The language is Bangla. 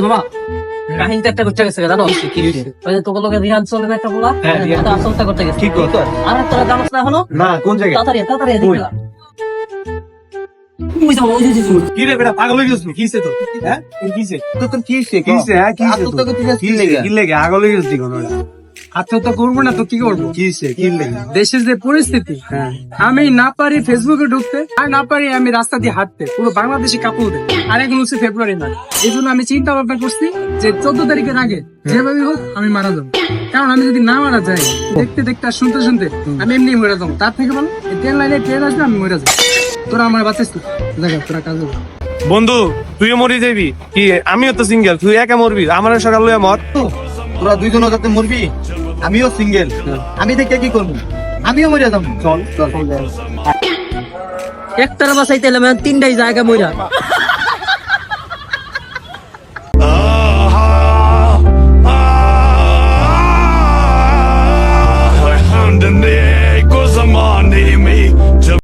বাবা কাহিনীটা একটা করতে গেছে জানো? ওই যে তোকে লোকে রিহান চলে একটা বলা আসলটা করতে গেছে। ঠিক কথা। আর তোরা জানোস না হলো না কোন জায়গায়? তাড়াতাড়ি তাড়াতাড়ি কই? কি রে বেটা পাগল হয়ে গেছিস কিসে তো হ্যাঁ কিসে তো তোর কি হইছে? কিসে হ্যাঁ কিসে আত্মহত্যা করতে যাস কি কি লেগে লেগা? কি লেগে পাগল হয়ে গেছিস কোন আত্মহত্যা করবো না তো কি করবো? কিসে কি লেগে দেশের যে পরিস্থিতি, হ্যাঁ আমি না পারি ফেসবুকে ঢুকতে, আর না পারি আমি রাস্তা দিয়ে হাঁটতে, পুরো বাংলাদেশে কাঁপতে দেয়। আর এখন হচ্ছে ফেব্রুয়ারি মাস, এই জন্য আমি চিন্তা ভাবনা করছি যে 14 তারিখের আগে যেভাবে হোক আমি মারা যাবো। কারণ আমি যদি না মারা যাই, দেখতে দেখতে আর শুনতে শুনতে আমি এমনি মরে যাবো। তার থেকে বলো এই ট্রেন লাইনে ট্রেন আসবে, আমি মরে যাবো। তোরা আমার বাঁচিস তো, দেখা তোরা কাজ হবে। বন্ধু তুইও মরে যাবি কি? আমিও তো সিঙ্গেল, তুই একা মরবি, আমার সকাল লইয়া মর। তোরা দুইজন যাতে মরবি, আমিও সিঙ্গেল, আমি দেখে কি করবো? আমিও মরে যাবো। চল চল একটার বাসাইতে এলাম 3টাই জায়গা মইরা